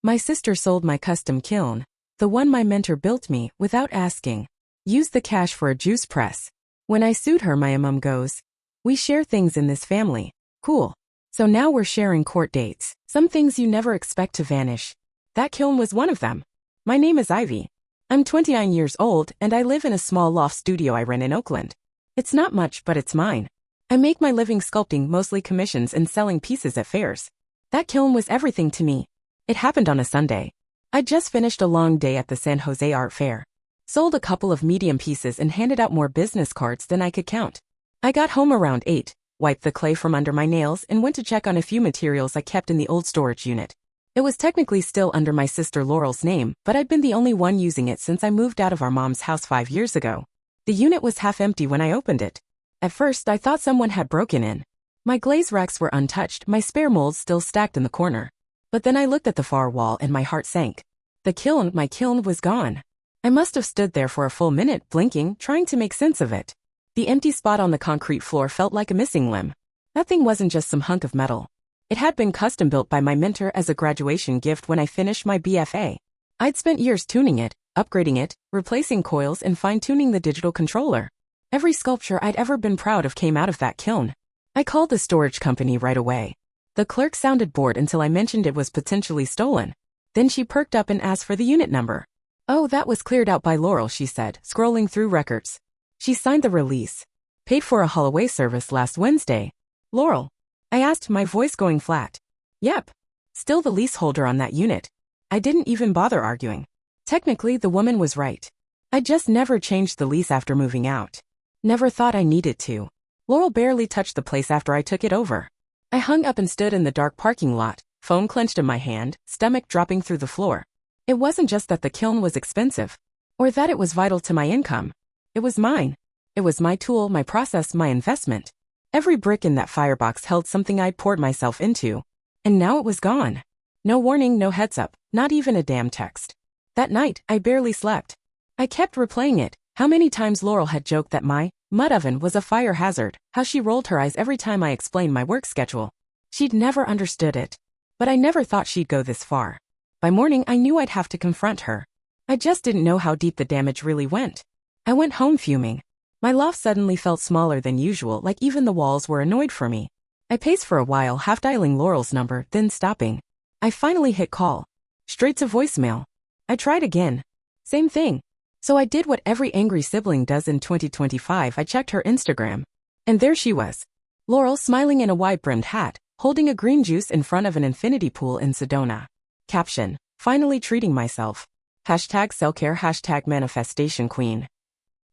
My sister sold my custom kiln, the one my mentor built me, without asking. Used the cash for a juice press. When I sued her, my mom goes, "We share things in this family. Cool. So now we're sharing court dates. Some things you never expect to vanish. That kiln was one of them. My name is Ivy. I'm 29 years old and I live in a small loft studio I rent in Oakland. It's not much, but it's mine. I make my living sculpting, mostly commissions, and selling pieces at fairs. That kiln was everything to me. It happened on a Sunday. I just finished a long day at the San Jose Art Fair. Sold a couple of medium pieces and handed out more business cards than I could count. I got home around 8, wiped the clay from under my nails, and went to check on a few materials I kept in the old storage unit. It was technically still under my sister Laurel's name, but I'd been the only one using it since I moved out of our mom's house 5 years ago. The unit was half empty when I opened it. At first, I thought someone had broken in. My glaze racks were untouched, my spare molds still stacked in the corner. But then I looked at the far wall and my heart sank. My kiln was gone. I must have stood there for a full minute, blinking, trying to make sense of it. The empty spot on the concrete floor felt like a missing limb. That thing wasn't just some hunk of metal. It had been custom built by my mentor as a graduation gift when I finished my BFA. I'd spent years tuning it, upgrading it, replacing coils, and fine-tuning the digital controller. Every sculpture I'd ever been proud of came out of that kiln. I called the storage company right away. The clerk sounded bored until I mentioned it was potentially stolen. Then she perked up and asked for the unit number. "Oh, that was cleared out by Laurel," she said, scrolling through records. She signed the release. "Paid for a haul away service last Wednesday." "Laurel?" I asked, my voice going flat. "Yep. Still the leaseholder on that unit." I didn't even bother arguing. Technically, the woman was right. I just never changed the lease after moving out. Never thought I needed to. Laurel barely touched the place after I took it over. I hung up and stood in the dark parking lot, phone clenched in my hand, stomach dropping through the floor. It wasn't just that the kiln was expensive, or that it was vital to my income. It was mine. It was my tool, my process, my investment. Every brick in that firebox held something I'd poured myself into. And now it was gone. No warning, no heads up, not even a damn text. That night, I barely slept. I kept replaying it, how many times Laurel had joked that my mud oven was a fire hazard, how she rolled her eyes every time I explained my work schedule. She'd never understood it. But I never thought she'd go this far. By morning, I knew I'd have to confront her. I just didn't know how deep the damage really went. I went home fuming. My loft suddenly felt smaller than usual, like even the walls were annoyed for me. I paced for a while, half dialing Laurel's number, then stopping. I finally hit call. Straight to voicemail. I tried again. Same thing. So I did what every angry sibling does in 2025. I checked her Instagram. And there she was. Laurel smiling in a wide-brimmed hat, holding a green juice in front of an infinity pool in Sedona. Caption: "Finally treating myself. Hashtag self-care, hashtag manifestation queen."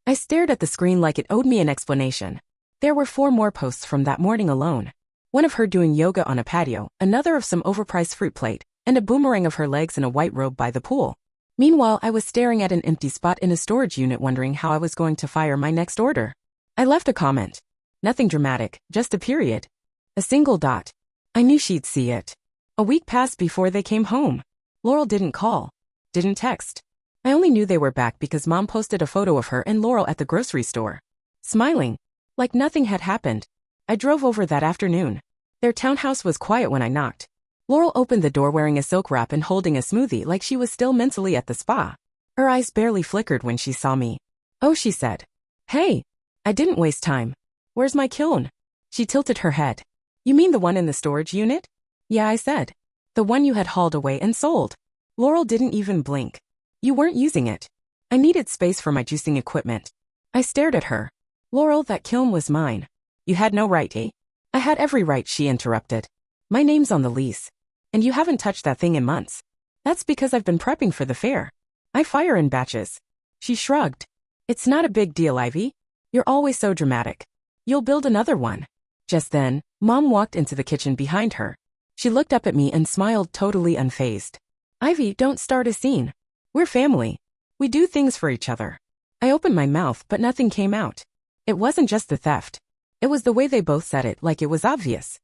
I stared at the screen like it owed me an explanation. There were 4 more posts from that morning alone. One of her doing yoga on a patio, another of some overpriced fruit plate, and a boomerang of her legs in a white robe by the pool. Meanwhile, I was staring at an empty spot in a storage unit wondering how I was going to fire my next order. I left a comment. Nothing dramatic, just a period. A single dot. I knew she'd see it. A week passed before they came home. Laurel didn't call. Didn't text. I only knew they were back because Mom posted a photo of her and Laurel at the grocery store. Smiling. Like nothing had happened. I drove over that afternoon. Their townhouse was quiet when I knocked. Laurel opened the door wearing a silk wrap and holding a smoothie like she was still mentally at the spa. Her eyes barely flickered when she saw me. "Oh," she said. "Hey." I didn't waste time. "Where's my kiln?" She tilted her head. "You mean the one in the storage unit?" "Yeah," I said. "The one you had hauled away and sold." Laurel didn't even blink. "You weren't using it." I needed space for my juicing equipment. I stared at her. "Laurel, that kiln was mine." "You had no right, eh?" "I had every right," she interrupted. "My name's on the lease. And you haven't touched that thing in months." "That's because I've been prepping for the fair. I fire in batches." She shrugged. "It's not a big deal, Ivy. You're always so dramatic. You'll build another one." Just then, Mom walked into the kitchen behind her. She looked up at me and smiled, totally unfazed. "Ivy, don't start a scene. We're family. We do things for each other." I opened my mouth, but nothing came out. It wasn't just the theft. It was the way they both said it, like it was obvious.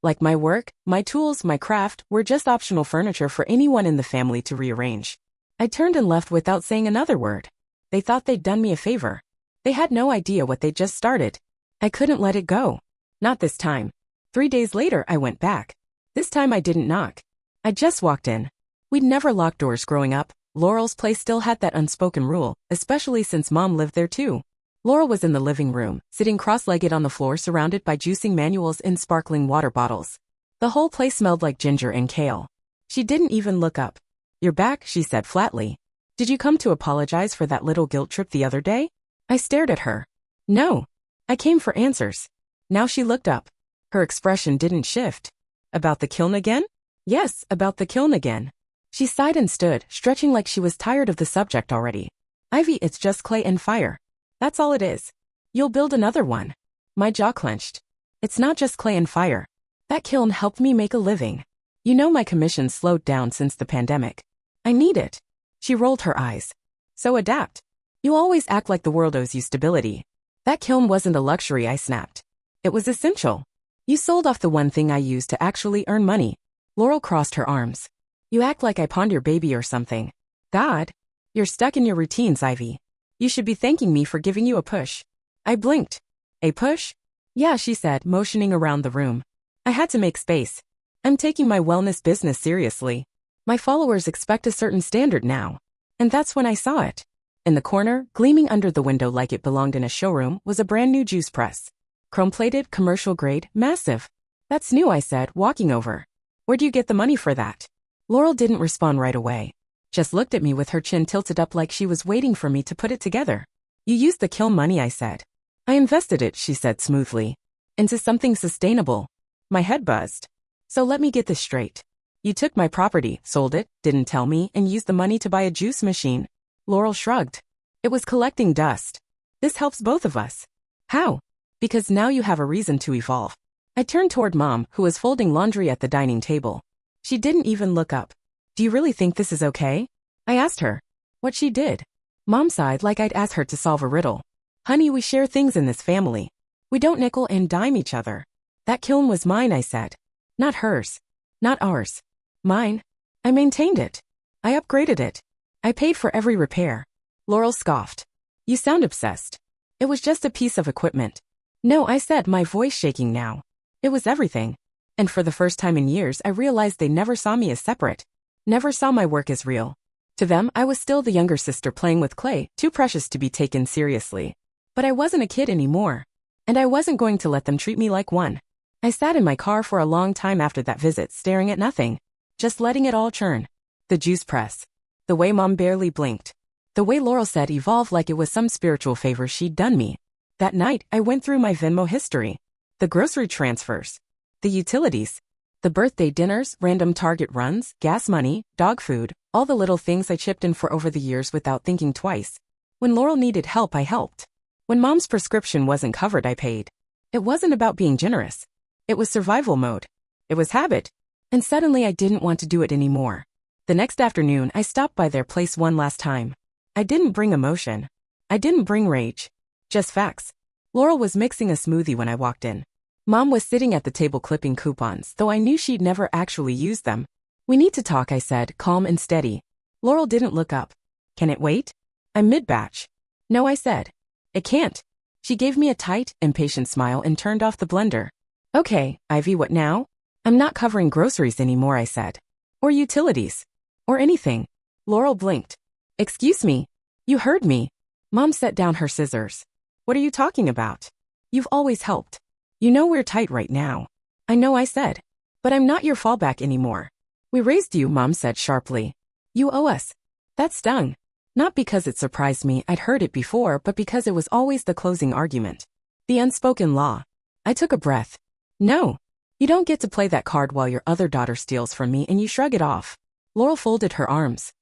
Like my work, my tools, my craft were just optional furniture for anyone in the family to rearrange. I turned and left without saying another word. They thought they'd done me a favor. They had no idea what they'd just started. I couldn't let it go. Not this time. 3 days later, I went back. This time I didn't knock. I just walked in. We'd never locked doors growing up. Laurel's place still had that unspoken rule, especially since Mom lived there too. Laurel was in the living room, sitting cross-legged on the floor surrounded by juicing manuals and sparkling water bottles. The whole place smelled like ginger and kale. She didn't even look up. "You're back," she said flatly. "Did you come to apologize for that little guilt trip the other day?" I stared at her. "No. I came for answers." Now she looked up. Her expression didn't shift. "About the kiln again?" "Yes, about the kiln again." She sighed and stood, stretching like she was tired of the subject already. "Ivy, it's just clay and fire. That's all it is. You'll build another one." My jaw clenched. "It's not just clay and fire. That kiln helped me make a living. You know my commissions slowed down since the pandemic. I need it." She rolled her eyes. "So adapt. You always act like the world owes you stability." "That kiln wasn't a luxury," I snapped. "It was essential. You sold off the one thing I used to actually earn money." Laurel crossed her arms. "You act like I pawned your baby or something." "God. You're stuck in your routines, Ivy. You should be thanking me for giving you a push." I blinked. "A push?" "Yeah," she said, motioning around the room. "I had to make space. I'm taking my wellness business seriously. My followers expect a certain standard now." And that's when I saw it. In the corner, gleaming under the window like it belonged in a showroom, was a brand new juice press. Chrome-plated, commercial grade, massive. "That's new," I said, walking over. "Where do you get the money for that?" Laurel didn't respond right away. Just looked at me with her chin tilted up like she was waiting for me to put it together. "You used the kiln money," I said. "I invested it," she said smoothly. "Into something sustainable." My head buzzed. "So let me get this straight. You took my property, sold it, didn't tell me, and used the money to buy a juice machine." Laurel shrugged. "It was collecting dust. This helps both of us." "How?" "Because now you have a reason to evolve." I turned toward Mom, who was folding laundry at the dining table. She didn't even look up. "Do you really think this is okay?" I asked her. What she did. Mom sighed like I'd asked her to solve a riddle. "Honey, we share things in this family. We don't nickel and dime each other." "That kiln was mine," I said. "Not hers. Not ours. Mine. I maintained it. I upgraded it. I paid for every repair." Laurel scoffed. "You sound obsessed." "It was just a piece of equipment." "No," I said, my voice shaking now. "It was everything." And for the first time in years I realized they never saw me as separate. Never saw my work as real. To them, I was still the younger sister playing with clay, too precious to be taken seriously. But I wasn't a kid anymore. And I wasn't going to let them treat me like one. I sat in my car for a long time after that visit, staring at nothing. Just letting it all churn. The juice press. The way Mom barely blinked. The way Laurel said evolve like it was some spiritual favor she'd done me. That night, I went through my Venmo history. The grocery transfers. The utilities. The birthday dinners, random Target runs, gas money, dog food, all the little things I chipped in for over the years without thinking twice. When Laurel needed help, I helped. When Mom's prescription wasn't covered, I paid. It wasn't about being generous. It was survival mode. It was habit. And suddenly I didn't want to do it anymore. The next afternoon, I stopped by their place one last time. I didn't bring emotion. I didn't bring rage. Just facts. Laurel was mixing a smoothie when I walked in. Mom was sitting at the table clipping coupons, though I knew she'd never actually used them. "We need to talk," I said, calm and steady. Laurel didn't look up. "Can it wait?" "I'm mid-batch." "No," I said. "It can't." She gave me a tight, impatient smile and turned off the blender. "Okay, Ivy, what now?" "I'm not covering groceries anymore," I said. "Or utilities. Or anything." Laurel blinked. "Excuse me. You heard me." Mom set down her scissors. "What are you talking about? You've always helped. You know we're tight right now." "I know," I said. "But I'm not your fallback anymore." "We raised you," Mom said sharply. "You owe us." That stung. Not because it surprised me, I'd heard it before, but because it was always the closing argument. The unspoken law. I took a breath. "No. You don't get to play that card while your other daughter steals from me and you shrug it off." Laurel folded her arms.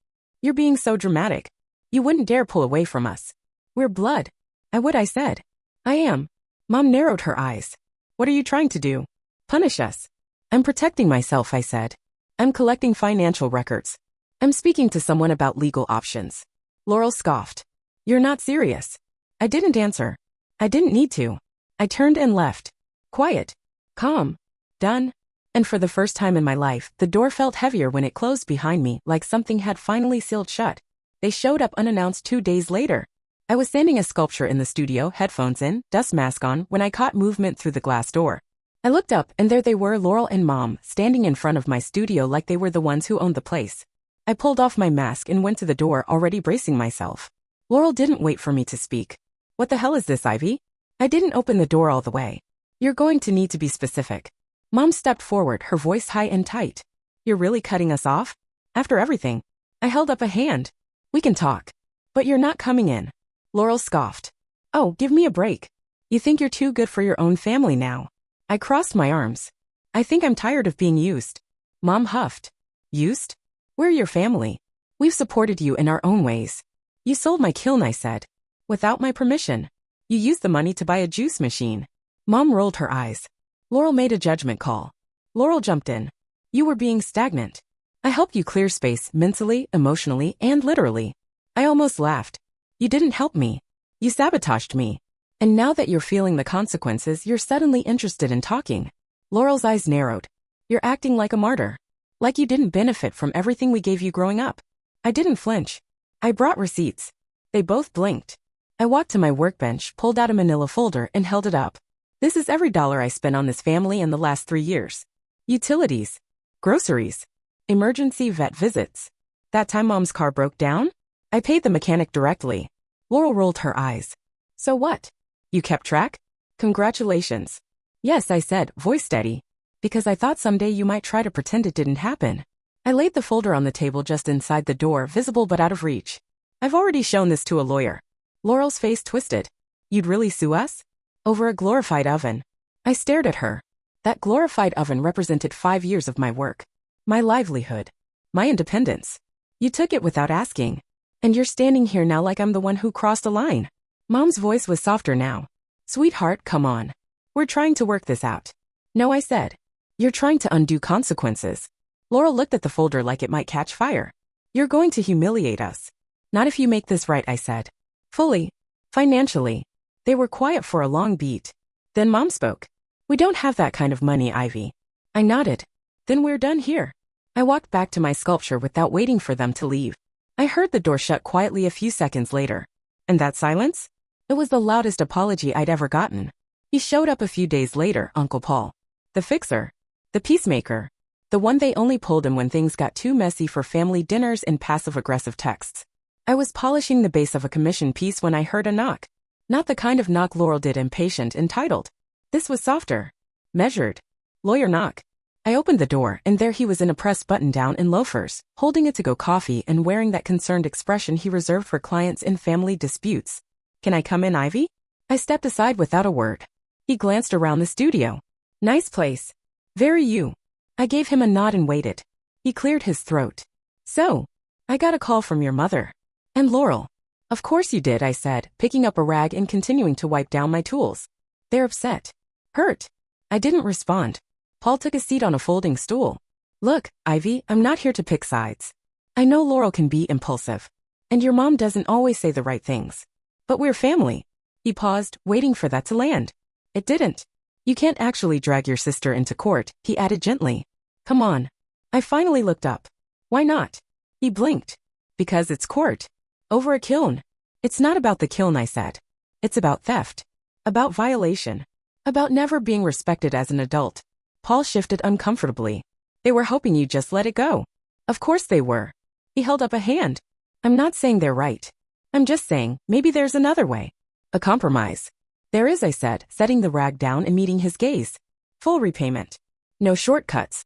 "You're being so dramatic. You wouldn't dare pull away from us. We're blood." "I would," I said. "I am." Mom narrowed her eyes. "What are you trying to do? Punish us?" "I'm protecting myself," I said. "I'm collecting financial records. I'm speaking to someone about legal options." Laurel scoffed. "You're not serious." I didn't answer. I didn't need to. I turned and left. Quiet. Calm. Done. And for the first time in my life, the door felt heavier when it closed behind me, like something had finally sealed shut. They showed up unannounced 2 days later. I was sanding a sculpture in the studio, headphones in, dust mask on, when I caught movement through the glass door. I looked up, and there they were, Laurel and Mom, standing in front of my studio like they were the ones who owned the place. I pulled off my mask and went to the door, already bracing myself. Laurel didn't wait for me to speak. What the hell is this, Ivy? I didn't open the door all the way. You're going to need to be specific. Mom stepped forward, her voice high and tight. You're really cutting us off? After everything? I held up a hand. We can talk. But you're not coming in. Laurel scoffed. Oh, give me a break. You think you're too good for your own family now. I crossed my arms. I think I'm tired of being used. Mom huffed. Used? We're your family. We've supported you in our own ways. You sold my KILN, I said. Without my permission. You used the money to buy a juice machine. Mom rolled her eyes. Laurel made a judgment call. Laurel jumped in. You were being stagnant. I helped you clear space mentally, emotionally, and literally. I almost laughed. You didn't help me. You sabotaged me. And now that you're feeling the consequences, you're suddenly interested in talking. Laurel's eyes narrowed. You're acting like a martyr. Like you didn't benefit from everything we gave you growing up. I didn't flinch. I brought receipts. They both blinked. I walked to my workbench, pulled out a manila folder, and held it up. This is every dollar I spent on this family in the last 3 years. Utilities. Groceries. Emergency vet visits. That time Mom's car broke down? I paid the mechanic directly. Laurel rolled her eyes. So what? You kept track? Congratulations. Yes, I said, voice steady. Because I thought someday you might try to pretend it didn't happen. I laid the folder on the table just inside the door, visible but out of reach. I've already shown this to a lawyer. Laurel's face twisted. You'd really sue us? Over a glorified oven. I stared at her. That glorified oven represented 5 years of my work. My livelihood. My independence. You took it without asking. And you're standing here now like I'm the one who crossed a line. Mom's voice was softer now. Sweetheart, come on. We're trying to work this out. No, I said. You're trying to undo consequences. Laurel looked at the folder like it might catch fire. You're going to humiliate us. Not if you make this right, I said. Fully. Financially. They were quiet for a long beat. Then Mom spoke. We don't have that kind of money, Ivy. I nodded. Then we're done here. I walked back to my sculpture without waiting for them to leave. I heard the door shut quietly a few seconds later. And that silence? It was the loudest apology I'd ever gotten. He showed up a few days later, Uncle Paul. The fixer. The peacemaker. The one they only pulled in when things got too messy for family dinners and passive-aggressive texts. I was polishing the base of a commission piece when I heard a knock. Not the kind of knock Laurel did, impatient, entitled. This was softer. Measured. Lawyer knock. I opened the door, and there he was in a pressed button-down and loafers, holding a to-go coffee and wearing that concerned expression he reserved for clients in family disputes. Can I come in, Ivy? I stepped aside without a word. He glanced around the studio. Nice place. Very you. I gave him a nod and waited. He cleared his throat. So, I got a call from your mother. And Laurel. Of course you did, I said, picking up a rag and continuing to wipe down my tools. They're upset. Hurt. I didn't respond. Paul took a seat on a folding stool. Look, Ivy, I'm not here to pick sides. I know Laurel can be impulsive. And your mom doesn't always say the right things. But we're family. He paused, waiting for that to land. It didn't. You can't actually drag your sister into court, he added gently. Come on. I finally looked up. Why not? He blinked. Because it's court. Over a KILN. It's not about the KILN, I said. It's about theft. About violation. About never being respected as an adult. Paul shifted uncomfortably. They were hoping you'd just let it go. Of course they were. He held up a hand. I'm not saying they're right. I'm just saying, maybe there's another way. A compromise. There is, I said, setting the rag down and meeting his gaze. Full repayment. No shortcuts.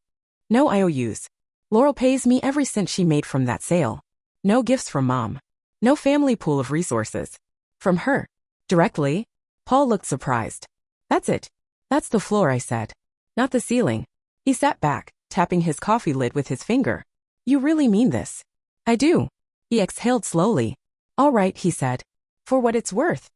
No IOUs. Laurel pays me every cent she made from that sale. No gifts from Mom. No family pool of resources. From her. Directly? Paul looked surprised. That's it. That's the floor, I said. Not the ceiling. He sat back, tapping his coffee lid with his finger. You really mean this? I do. He exhaled slowly. All right, he said. For what it's worth.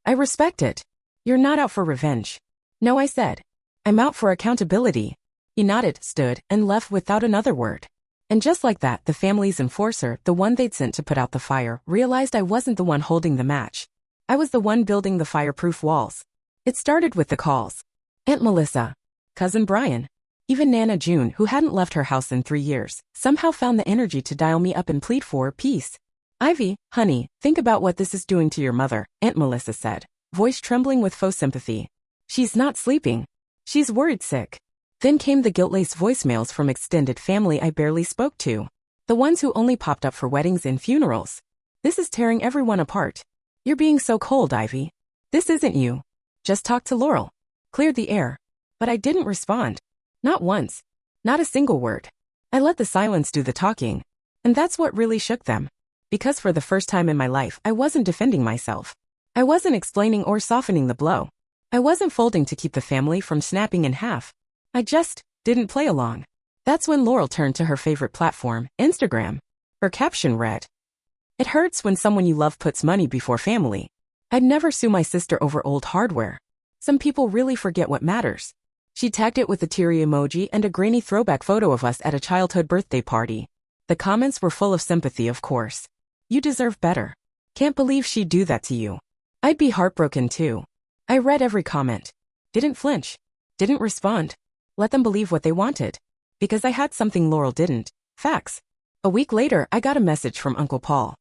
I respect it. You're not out for revenge. No, I said. I'm out for accountability. He nodded, stood, and left without another word. And just like that, the family's enforcer, the one they'd sent to put out the fire, realized I wasn't the one holding the match. I was the one building the fireproof walls. It started with the calls. Aunt Melissa. Cousin Brian. Even Nana June, who hadn't left her house in 3 years, somehow found the energy to dial me up and plead for peace. Ivy, honey, think about what this is doing to your mother, Aunt Melissa said, voice trembling with faux sympathy. She's not sleeping. She's worried sick. Then came the guilt-laced voicemails from extended family I barely spoke to. The ones who only popped up for weddings and funerals. This is tearing everyone apart. You're being so cold, Ivy. This isn't you. Just talk to Laurel. Cleared the air. But I didn't respond. Not once. Not a single word. I let the silence do the talking. And that's what really shook them. Because for the first time in my life, I wasn't defending myself. I wasn't explaining or softening the blow. I wasn't folding to keep the family from snapping in half. I just didn't play along. That's when Laurel turned to her favorite platform, Instagram. Her caption read, "It hurts when someone you love puts money before family. I'd never sue my sister over old hardware. Some people really forget what matters." She tagged it with a teary emoji and a grainy throwback photo of us at a childhood birthday party. The comments were full of sympathy, of course. "You deserve better. Can't believe she'd do that to you." I'd be heartbroken too. I read every comment. Didn't flinch. Didn't respond. Let them believe what they wanted. Because I had something Laurel didn't. Facts. A week later, I got a message from Uncle Paul.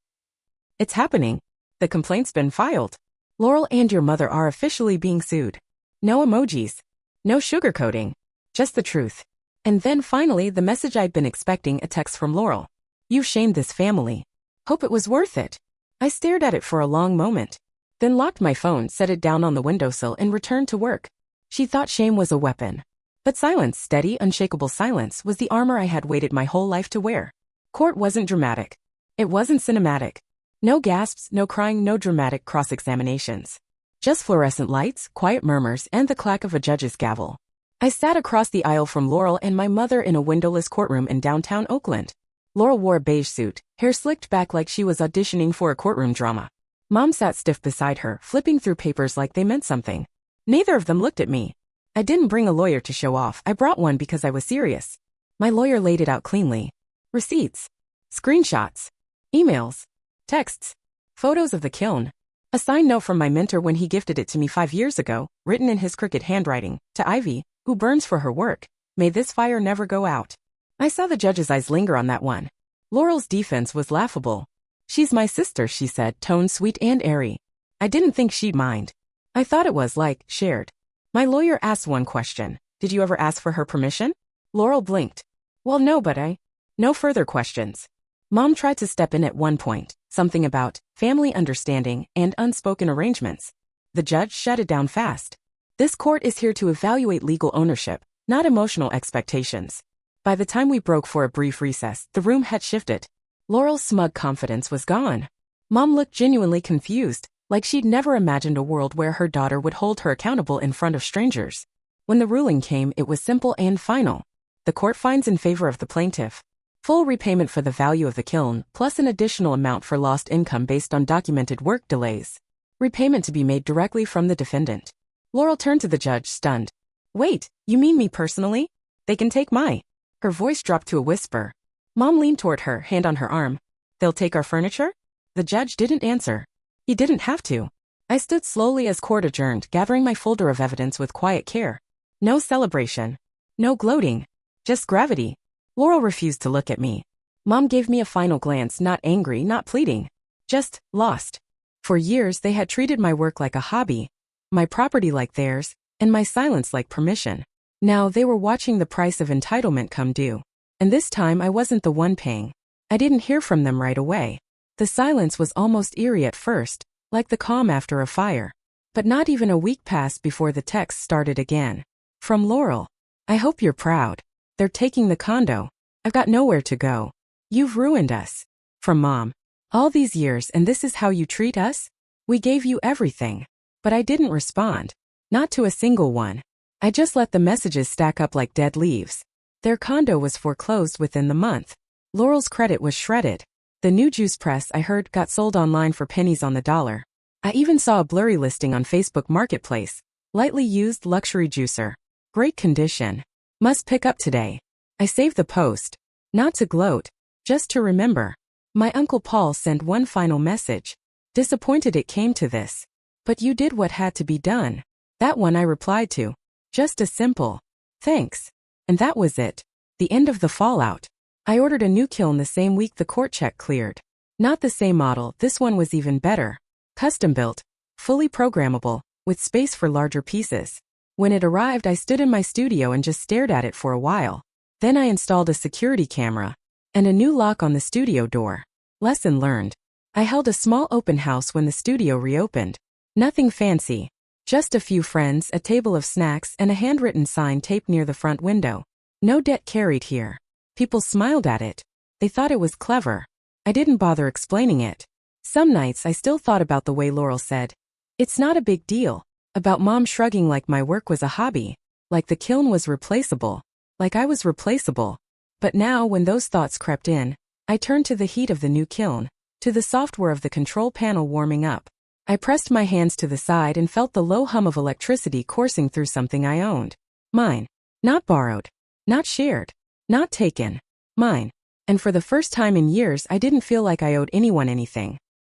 "It's happening. The complaint's been filed. Laurel and your mother are officially being sued." No emojis. No sugarcoating. Just the truth. And then finally the message I'd been expecting, a text from Laurel. "You've shamed this family. Hope it was worth it." I stared at it for a long moment. Then locked my phone, set it down on the windowsill and returned to work. She thought shame was a weapon. But silence, steady, unshakable silence, was the armor I had waited my whole life to wear. Court wasn't dramatic. It wasn't cinematic. No gasps, no crying, no dramatic cross-examinations. Just fluorescent lights, quiet murmurs, and the clack of a judge's gavel. I sat across the aisle from Laurel and my mother in a windowless courtroom in downtown Oakland. Laurel wore a beige suit, hair slicked back like she was auditioning for a courtroom drama. Mom sat stiff beside her, flipping through papers like they meant something. Neither of them looked at me. I didn't bring a lawyer to show off. I brought one because I was serious. My lawyer laid it out cleanly. Receipts. Screenshots. Emails. Texts. Photos of the KILN. A signed note from my mentor when he gifted it to me 5 years ago, written in his crooked handwriting, "To Ivy, who burns for her work. May this fire never go out." I saw the judge's eyes linger on that one. Laurel's defense was laughable. "She's my sister," she said, tone sweet and airy. I didn't think she'd mind. I thought it was, like, shared. My lawyer asked one question. "Did you ever ask for her permission?" Laurel blinked. "Well, no, but no further questions." Mom tried to step in at one point, something about family understanding and unspoken arrangements. The judge shut it down fast. "This court is here to evaluate legal ownership, not emotional expectations." By the time we broke for a brief recess, the room had shifted. Laurel's smug confidence was gone. Mom looked genuinely confused, like she'd never imagined a world where her daughter would hold her accountable in front of strangers. When the ruling came, it was simple and final. The court finds in favor of the plaintiff. Full repayment for the value of the KILN, plus an additional amount for lost income based on documented work delays. Repayment to be made directly from the defendant. Laurel turned to the judge, stunned. "Wait, you mean me personally? They can take my..." Her voice dropped to a whisper. Mom leaned toward her, hand on her arm. "They'll take our furniture?" The judge didn't answer. He didn't have to. I stood slowly as court adjourned, gathering my folder of evidence with quiet care. No celebration. No gloating. Just gravity. Laurel refused to look at me. Mom gave me a final glance, not angry, not pleading. Just lost. For years they had treated my work like a hobby, my property like theirs, and my silence like permission. Now they were watching the price of entitlement come due. And this time I wasn't the one paying. I didn't hear from them right away. The silence was almost eerie at first, like the calm after a fire. But not even a week passed before the text started again. From Laurel. "I hope you're proud. They're taking the condo. I've got nowhere to go. You've ruined us." From Mom. "All these years and this is how you treat us? We gave you everything." But I didn't respond. Not to a single one. I just let the messages stack up like dead leaves. Their condo was foreclosed within the month. Laurel's credit was shredded. The new juice press I heard got sold online for pennies on the dollar. I even saw a blurry listing on Facebook Marketplace. Lightly used luxury juicer. Great condition. Must pick up today. I saved the post. Not to gloat. Just to remember. My Uncle Paul sent one final message. Disappointed it came to this. But you did what had to be done. That one I replied to. Just a simple thanks. And that was it. The end of the fallout. I ordered a new KILN the same week the court check cleared. Not the same model, this one was even better. Custom built. Fully programmable, with space for larger pieces. When it arrived, I stood in my studio and just stared at it for a while. Then I installed a security camera. And a new lock on the studio door. Lesson learned. I held a small open house when the studio reopened. Nothing fancy. Just a few friends, a table of snacks, and a handwritten sign taped near the front window. No debt carried here. People smiled at it. They thought it was clever. I didn't bother explaining it. Some nights I still thought about the way Laurel said, "It's not a big deal." About Mom shrugging like my work was a hobby. Like the kiln was replaceable. Like I was replaceable. But now, when those thoughts crept in, I turned to the heat of the new kiln, to the software of the control panel warming up. I pressed my hands to the side and felt the low hum of electricity coursing through something I owned. Mine. Not borrowed. Not shared. Not taken. Mine. And for the first time in years, I didn't feel like I owed anyone anything.